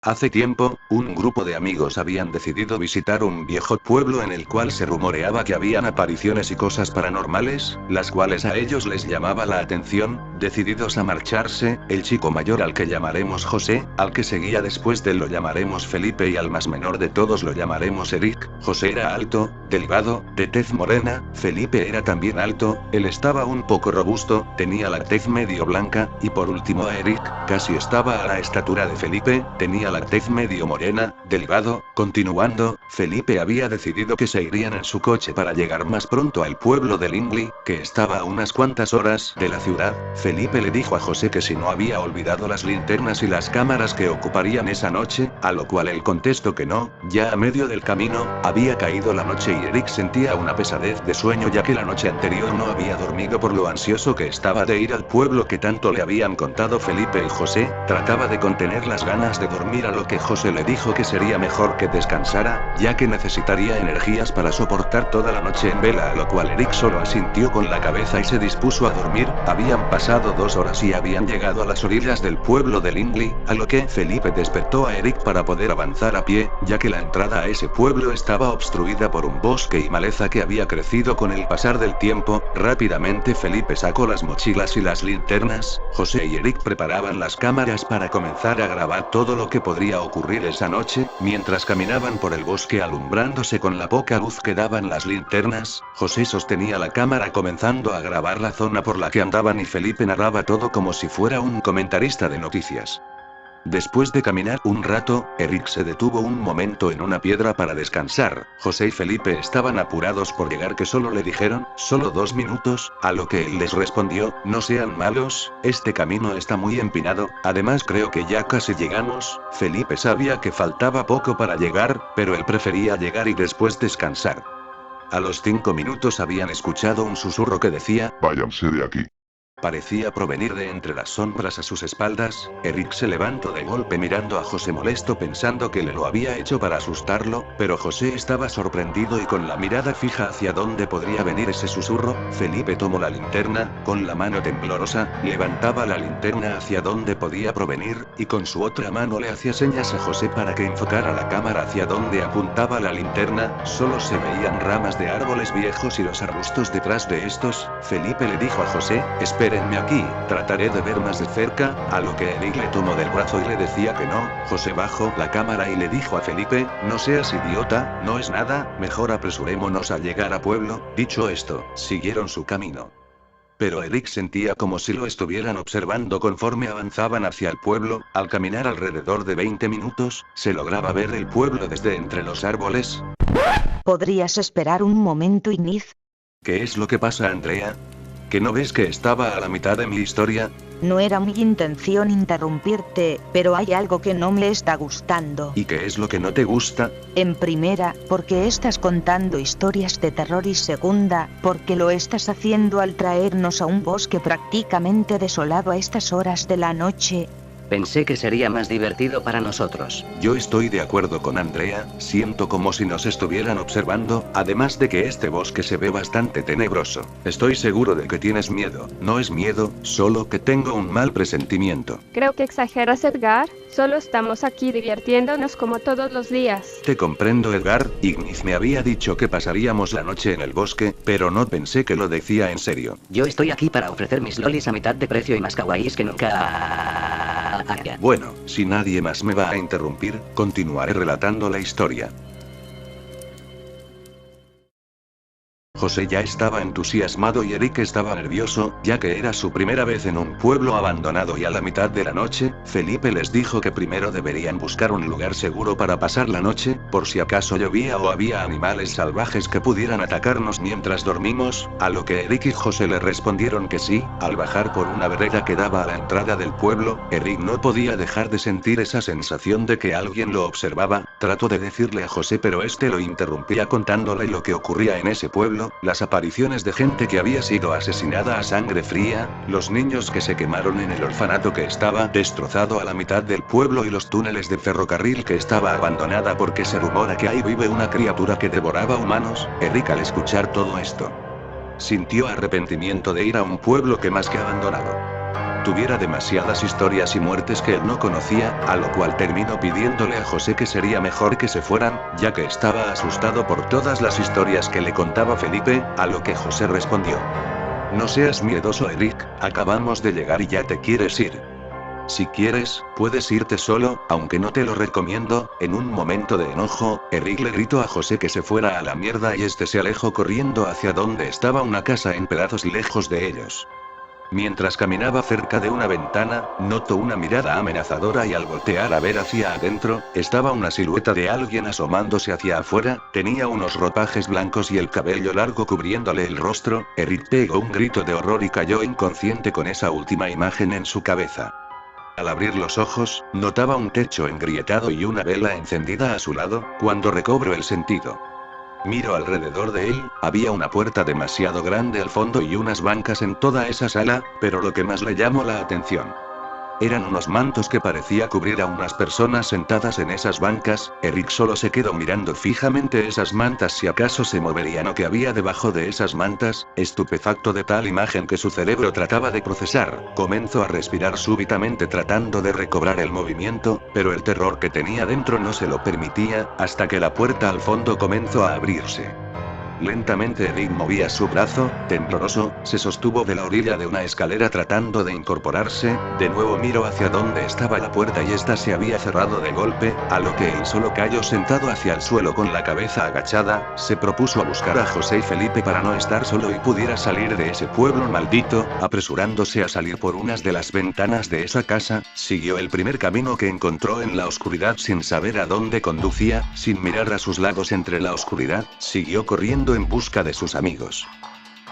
Hace tiempo, un grupo de amigos habían decidido visitar un viejo pueblo en el cual se rumoreaba que habían apariciones y cosas paranormales, las cuales a ellos les llamaba la atención. Decididos a marcharse, el chico mayor al que llamaremos José, al que seguía después de él lo llamaremos Felipe y al más menor de todos lo llamaremos Eric. José era alto, delgado, de tez morena, Felipe era también alto, él estaba un poco robusto, tenía la tez medio blanca, y por último a Eric, casi estaba a la estatura de Felipe, tenía la tez medio morena, delgado. Continuando, Felipe había decidido que se irían en su coche para llegar más pronto al pueblo de Lingley, que estaba a unas cuantas horas de la ciudad. Felipe le dijo a José que si no había olvidado las linternas y las cámaras que ocuparían esa noche, a lo cual él contestó que no. Ya a medio del camino, había caído la noche y Eric sentía una pesadez de sueño ya que la noche anterior no había dormido por lo ansioso que estaba de ir al pueblo que tanto le habían contado Felipe y José. Trataba de contener las ganas de dormir, a lo que José le dijo que sería mejor que descansara, ya que necesitaría energías para soportar toda la noche en vela, a lo cual Eric solo asintió con la cabeza y se dispuso a dormir. Habían pasado 2 horas y habían llegado a las orillas del pueblo de Lingley, a lo que Felipe despertó a Eric para poder avanzar a pie, ya que la entrada a ese pueblo estaba obstruida por un bosque y maleza que había crecido con el pasar del tiempo. Rápidamente Felipe sacó las mochilas y las linternas. José y Eric preparaban las cámaras para comenzar a grabar todo lo que podría ocurrir esa noche. Mientras caminaban por el bosque alumbrándose con la poca luz que daban las linternas, José sostenía la cámara comenzando a grabar la zona por la que andaban y Felipe narraba todo como si fuera un comentarista de noticias. Después de caminar un rato, Eric se detuvo un momento en una piedra para descansar. José y Felipe estaban apurados por llegar, que solo le dijeron, solo 2 minutos, a lo que él les respondió, no sean malos, este camino está muy empinado, además creo que ya casi llegamos. Felipe sabía que faltaba poco para llegar, pero él prefería llegar y después descansar. A los 5 minutos habían escuchado un susurro que decía, váyanse de aquí. Parecía provenir de entre las sombras a sus espaldas. Eric se levantó de golpe mirando a José molesto pensando que le lo había hecho para asustarlo, pero José estaba sorprendido y con la mirada fija hacia dónde podría venir ese susurro. Felipe tomó la linterna, con la mano temblorosa, levantaba la linterna hacia donde podía provenir, y con su otra mano le hacía señas a José para que enfocara la cámara hacia donde apuntaba la linterna. Solo se veían ramas de árboles viejos y los arbustos detrás de estos. Felipe le dijo a José, espérenme aquí, trataré de ver más de cerca, a lo que Eric le tomó del brazo y le decía que no. José bajó la cámara y le dijo a Felipe, no seas idiota, no es nada, mejor apresurémonos a llegar a pueblo. Dicho esto, siguieron su camino. Pero Eric sentía como si lo estuvieran observando conforme avanzaban hacia el pueblo. Al caminar alrededor de 20 minutos, se lograba ver el pueblo desde entre los árboles. ¿Podrías esperar un momento, Igniz? ¿Qué es lo que pasa, Andrea? ¿Que no ves que estaba a la mitad de mi historia? No era mi intención interrumpirte, pero hay algo que no me está gustando. ¿Y qué es lo que no te gusta? En primera, porque estás contando historias de terror y segunda, porque lo estás haciendo al traernos a un bosque prácticamente desolado a estas horas de la noche. Pensé que sería más divertido para nosotros. Yo estoy de acuerdo con Andrea, siento como si nos estuvieran observando, además de que este bosque se ve bastante tenebroso. Estoy seguro de que tienes miedo. No es miedo, solo que tengo un mal presentimiento. Creo que exageras, Edgar. Solo estamos aquí divirtiéndonos como todos los días. Te comprendo, Edgar. Igniz me había dicho que pasaríamos la noche en el bosque, pero no pensé que lo decía en serio. Yo estoy aquí para ofrecer mis lolis a mitad de precio y más kawaiis que nunca. Bueno, si nadie más me va a interrumpir, continuaré relatando la historia. José ya estaba entusiasmado y Eric estaba nervioso, ya que era su primera vez en un pueblo abandonado, y a la mitad de la noche, Felipe les dijo que primero deberían buscar un lugar seguro para pasar la noche, por si acaso llovía o había animales salvajes que pudieran atacarnos mientras dormimos, a lo que Eric y José le respondieron que sí. Al bajar por una vereda que daba a la entrada del pueblo, Eric no podía dejar de sentir esa sensación de que alguien lo observaba. Trató de decirle a José, pero este lo interrumpía contándole lo que ocurría en ese pueblo. Las apariciones de gente que había sido asesinada a sangre fría, los niños que se quemaron en el orfanato que estaba destrozado a la mitad del pueblo y los túneles de ferrocarril que estaba abandonada porque se rumora que ahí vive una criatura que devoraba humanos. Eric, al escuchar todo esto, sintió arrepentimiento de ir a un pueblo que más que abandonado. tuviera demasiadas historias y muertes que él no conocía, a lo cual terminó pidiéndole a José que sería mejor que se fueran, ya que estaba asustado por todas las historias que le contaba Felipe, a lo que José respondió: no seas miedoso, Eric, acabamos de llegar y ya te quieres ir. Si quieres, puedes irte solo, aunque no te lo recomiendo. En un momento de enojo, Eric le gritó a José que se fuera a la mierda y este se alejó corriendo hacia donde estaba una casa en pedazos lejos de ellos. Mientras caminaba cerca de una ventana, notó una mirada amenazadora y al voltear a ver hacia adentro, estaba una silueta de alguien asomándose hacia afuera, tenía unos ropajes blancos y el cabello largo cubriéndole el rostro. Eric pegó un grito de horror y cayó inconsciente con esa última imagen en su cabeza. Al abrir los ojos, notaba un techo engrietado y una vela encendida a su lado, cuando recobró el sentido. Miró alrededor de él, había una puerta demasiado grande al fondo y unas bancas en toda esa sala, pero lo que más le llamó la atención eran unos mantos que parecía cubrir a unas personas sentadas en esas bancas. Eric solo se quedó mirando fijamente esas mantas si acaso se moverían o qué había debajo de esas mantas, estupefacto de tal imagen que su cerebro trataba de procesar. Comenzó a respirar súbitamente tratando de recobrar el movimiento, pero el terror que tenía dentro no se lo permitía, hasta que la puerta al fondo comenzó a abrirse. Lentamente Eric movía su brazo, tembloroso, se sostuvo de la orilla de una escalera tratando de incorporarse, de nuevo miró hacia donde estaba la puerta y esta se había cerrado de golpe, a lo que él solo cayó sentado hacia el suelo con la cabeza agachada. Se propuso a buscar a José y Felipe para no estar solo y pudiera salir de ese pueblo maldito. Apresurándose a salir por unas de las ventanas de esa casa, siguió el primer camino que encontró en la oscuridad sin saber a dónde conducía, sin mirar a sus lados entre la oscuridad, siguió corriendo en busca de sus amigos.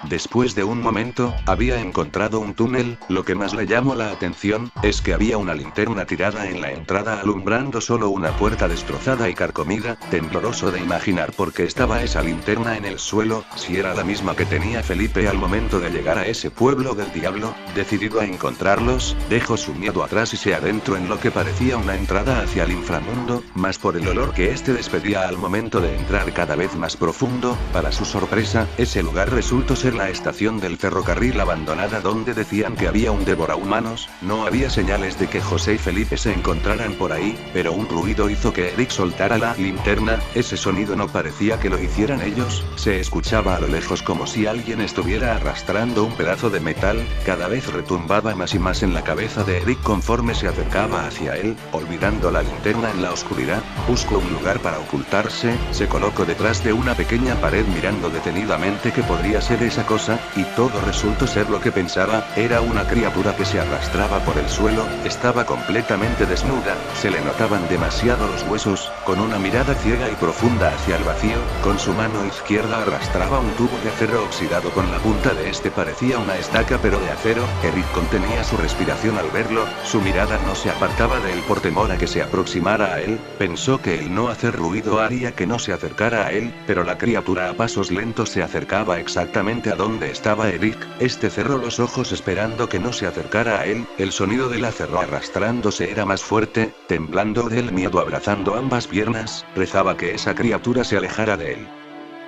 Después de un momento, había encontrado un túnel. Lo que más le llamó la atención, es que había una linterna tirada en la entrada alumbrando solo una puerta destrozada y carcomida. Tembloroso de imaginar por qué estaba esa linterna en el suelo, si era la misma que tenía Felipe al momento de llegar a ese pueblo del diablo. Decidido a encontrarlos, dejó su miedo atrás y se adentró en lo que parecía una entrada hacia el inframundo, más por el olor que este despedía al momento de entrar cada vez más profundo. Para su sorpresa, ese lugar resultó ser la estación del ferrocarril abandonada donde decían que había un devorahumanos. No había señales de que José y Felipe se encontraran por ahí, pero un ruido hizo que Eric soltara la linterna. Ese sonido no parecía que lo hicieran ellos, se escuchaba a lo lejos como si alguien estuviera arrastrando un pedazo de metal. Cada vez retumbaba más y más en la cabeza de Eric conforme se acercaba hacia él, olvidando la linterna en la oscuridad. Buscó un lugar para ocultarse, se colocó detrás de una pequeña pared mirando detenidamente qué podría ser esa cosa, y todo resultó ser lo que pensaba. Era una criatura que se arrastraba por el suelo, estaba completamente desnuda, se le notaban demasiado los huesos, con una mirada ciega y profunda hacia el vacío. Con su mano izquierda arrastraba un tubo de acero oxidado, con la punta de este parecía una estaca pero de acero. Eric contenía su respiración al verlo, su mirada no se apartaba de él por temor a que se aproximara a él. Pensó que el no hacer ruido haría que no se acercara a él, pero la criatura a pasos lentos se acercaba exactamente a donde estaba Eric. Este cerró los ojos esperando que no se acercara a él. El sonido del acero arrastrándose era más fuerte. Temblando del miedo, abrazando ambas piernas, rezaba que esa criatura se alejara de él.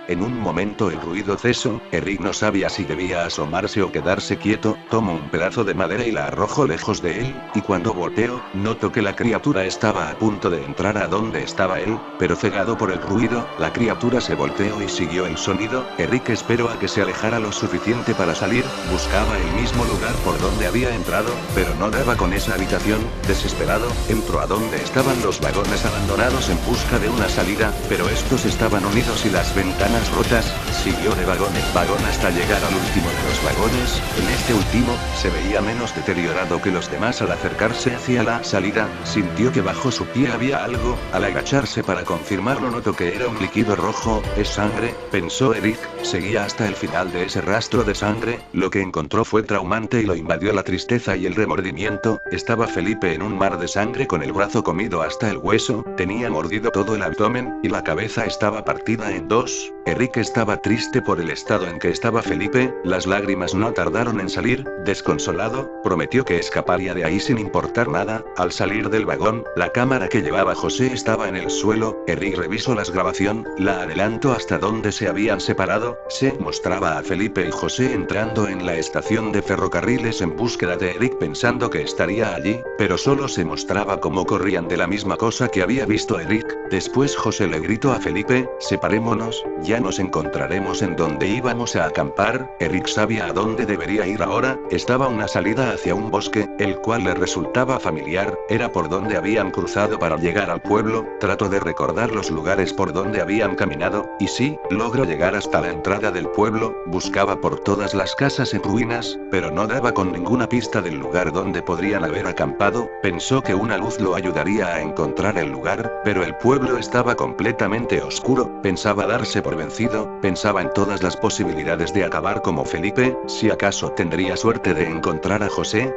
En un momento el ruido cesó. Eric no sabía si debía asomarse o quedarse quieto. Tomó un pedazo de madera y la arrojó lejos de él, y cuando volteó, notó que la criatura estaba a punto de entrar a donde estaba él, pero cegado por el ruido, la criatura se volteó y siguió el sonido. Eric esperó a que se alejara lo suficiente para salir. Buscaba el mismo lugar por donde había entrado, pero no daba con esa habitación. Desesperado, entró a donde estaban los vagones abandonados en busca de una salida, pero estos estaban unidos y las ventanas rotas. Siguió de vagón en vagón hasta llegar al último de los vagones. En este último, se veía menos deteriorado que los demás. Al acercarse hacia la salida, sintió que bajo su pie había algo. Al agacharse para confirmarlo, notó que era un líquido rojo. Es sangre, pensó Eric. Seguía hasta el final de ese rastro de sangre. Lo que encontró fue traumante y lo invadió la tristeza y el remordimiento. Estaba Felipe en un mar de sangre, con el brazo comido hasta el hueso, tenía mordido todo el abdomen, y la cabeza estaba partida en dos. Eric estaba triste por el estado en que estaba Felipe, las lágrimas no tardaron en salir, desconsolado, prometió que escaparía de ahí sin importar nada. Al salir del vagón, la cámara que llevaba José estaba en el suelo, Eric revisó la grabación, la adelantó hasta donde se habían separado, se mostraba a Felipe y José entrando en la estación de ferrocarriles en búsqueda de Eric pensando que estaría allí, pero solo se mostraba cómo corrían de la misma cosa que había visto Eric. Después José le gritó a Felipe, separémonos, ya nos encontraremos en donde íbamos a acampar. Eric sabía a dónde debería ir ahora, estaba una salida hacia un bosque, el cual le resultaba familiar, era por donde habían cruzado para llegar al pueblo, trató de recordar los lugares por donde habían caminado, y sí, logró llegar hasta la entrada del pueblo, buscaba por todas las casas en ruinas, pero no daba con ninguna pista del lugar donde podrían haber acampado, pensó que una luz lo ayudaría a encontrar el lugar, pero el pueblo estaba completamente oscuro, pensaba darse por vencido, pensaba en todas las posibilidades de acabar como Felipe, si acaso tendría suerte de encontrar a José.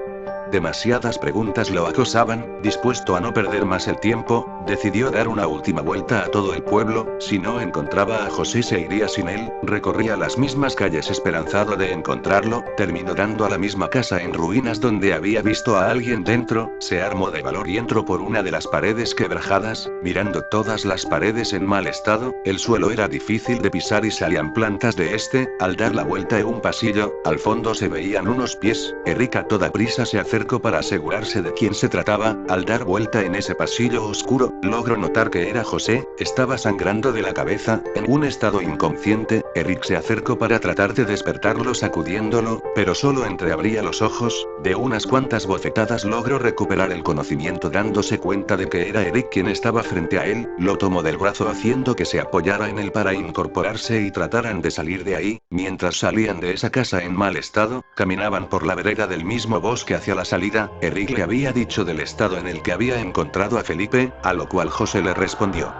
Demasiadas preguntas lo acosaban, dispuesto a no perder más el tiempo, decidió dar una última vuelta a todo el pueblo, si no encontraba a José se iría sin él, recorría las mismas calles esperanzado de encontrarlo, terminó dando a la misma casa en ruinas donde había visto a alguien dentro, se armó de valor y entró por una de las paredes quebrajadas, mirando todas las paredes en mal estado, el suelo era difícil de pisar y salían plantas de al dar la vuelta en un pasillo, al fondo se veían unos pies, Eric a toda prisa se acercó para asegurarse de quién se trataba, al dar vuelta en ese pasillo oscuro, logró notar que era José, estaba sangrando de la cabeza, en un estado inconsciente, Eric se acercó para tratar de despertarlo sacudiéndolo, pero solo entreabría los ojos, de unas cuantas bofetadas logró recuperar el conocimiento dándose cuenta de que era Eric quien estaba frente a él, lo tomó del brazo haciendo que se apoyara en él para incorporarse y trataran de salir de ahí, mientras salían de esa casa en mal estado, caminaban por la vereda del mismo bosque hacia la salida, Eric le había dicho del estado en el que había encontrado a Felipe, a lo cual José le respondió.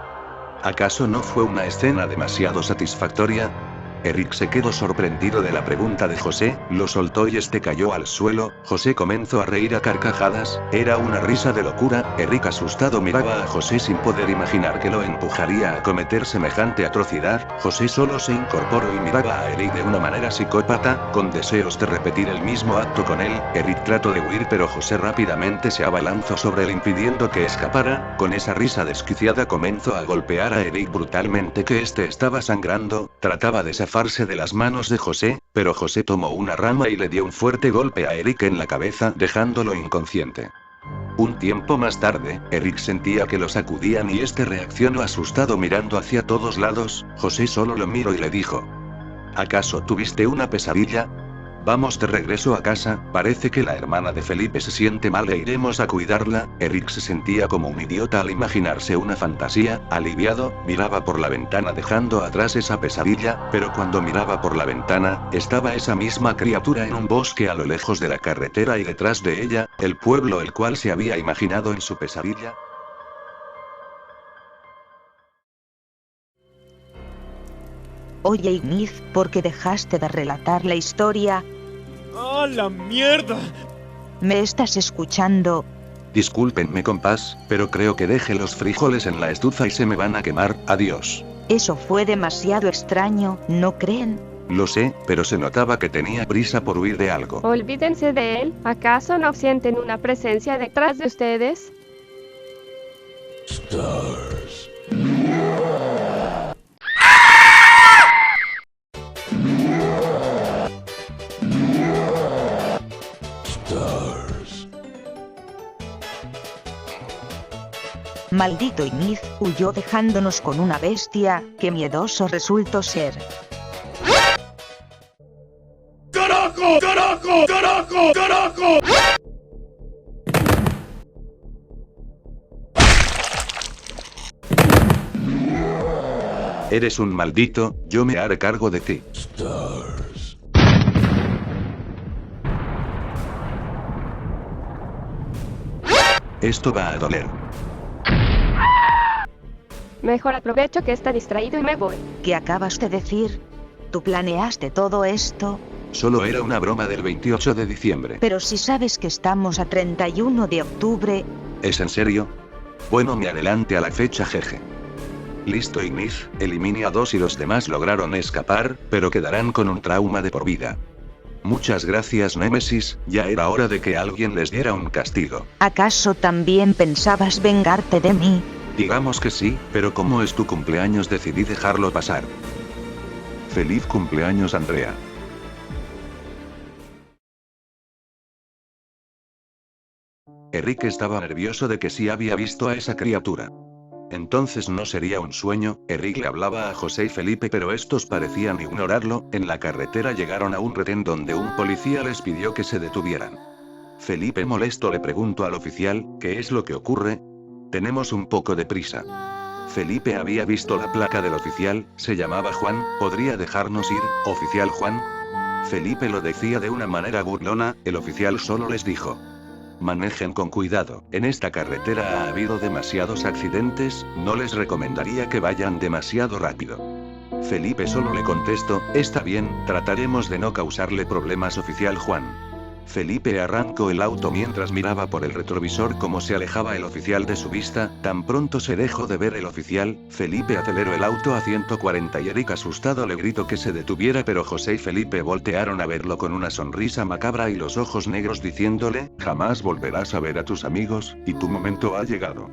¿Acaso no fue una escena demasiado satisfactoria? Eric se quedó sorprendido de la pregunta de José, lo soltó y este cayó al suelo, José comenzó a reír a carcajadas, era una risa de locura, Eric asustado miraba a José sin poder imaginar que lo empujaría a cometer semejante atrocidad, José solo se incorporó y miraba a Eric de una manera psicópata, con deseos de repetir el mismo acto con él, Eric trató de huir pero José rápidamente se abalanzó sobre él impidiendo que escapara, con esa risa desquiciada comenzó a golpear a Eric brutalmente que este estaba sangrando, trataba de zafarse de las manos de José, pero José tomó una rama y le dio un fuerte golpe a Eric en la cabeza dejándolo inconsciente. Un tiempo más tarde, Eric sentía que lo sacudían y este reaccionó asustado mirando hacia todos lados, José solo lo miró y le dijo: ¿Acaso tuviste una pesadilla? Vamos de regreso a casa, parece que la hermana de Felipe se siente mal e iremos a cuidarla. Eric se sentía como un idiota al imaginarse una fantasía, aliviado, miraba por la ventana dejando atrás esa pesadilla, pero cuando miraba por la ventana, estaba esa misma criatura en un bosque a lo lejos de la carretera y detrás de ella, el pueblo el cual se había imaginado en su pesadilla. Oye Ignis, ¿por qué dejaste de relatar la historia? ¡Ah, la mierda! ¿Me estás escuchando? Discúlpenme compás, pero creo que dejé los frijoles en la estufa y se me van a quemar, adiós. Eso fue demasiado extraño, ¿no creen? Lo sé, pero se notaba que tenía prisa por huir de algo. Olvídense de él, ¿acaso no sienten una presencia detrás de ustedes? Stars. Maldito Ignis, huyó dejándonos con una bestia, qué miedoso resultó ser. ¡Carajo! ¡Carajo! ¡Carajo! ¡Carajo! Eres un maldito, yo me haré cargo de ti. Stars. Esto va a doler. Mejor aprovecho que está distraído y me voy. ¿Qué acabas de decir? ¿Tú planeaste todo esto? Solo era una broma del 28 de diciembre. Pero si sabes que estamos a 31 de octubre... ¿Es en serio? Bueno, me adelante a la fecha, jeje. Listo Ignis, elimine a 2 y los demás lograron escapar, pero quedarán con un trauma de por vida. Muchas gracias Némesis, ya era hora de que alguien les diera un castigo. ¿Acaso también pensabas vengarte de mí? Digamos que sí, pero como es tu cumpleaños decidí dejarlo pasar. Feliz cumpleaños, Andrea. Eric estaba nervioso de que sí había visto a esa criatura. Entonces no sería un sueño. Eric le hablaba a José y Felipe pero estos parecían ignorarlo. En la carretera llegaron a un retén donde un policía les pidió que se detuvieran. Felipe molesto le preguntó al oficial, ¿qué es lo que ocurre? Tenemos un poco de prisa. Felipe había visto la placa del oficial, se llamaba Juan, ¿podría dejarnos ir, oficial Juan? Felipe lo decía de una manera burlona, el oficial solo les dijo: manejen con cuidado, en esta carretera ha habido demasiados accidentes, no les recomendaría que vayan demasiado rápido. Felipe solo le contestó, está bien, trataremos de no causarle problemas oficial Juan. Felipe arrancó el auto mientras miraba por el retrovisor cómo se alejaba el oficial de su vista. Tan pronto se dejó de ver el oficial, Felipe aceleró el auto a 140 y Eric asustado le gritó que se detuviera, pero José y Felipe voltearon a verlo con una sonrisa macabra y los ojos negros diciéndole, jamás volverás a ver a tus amigos, y tu momento ha llegado.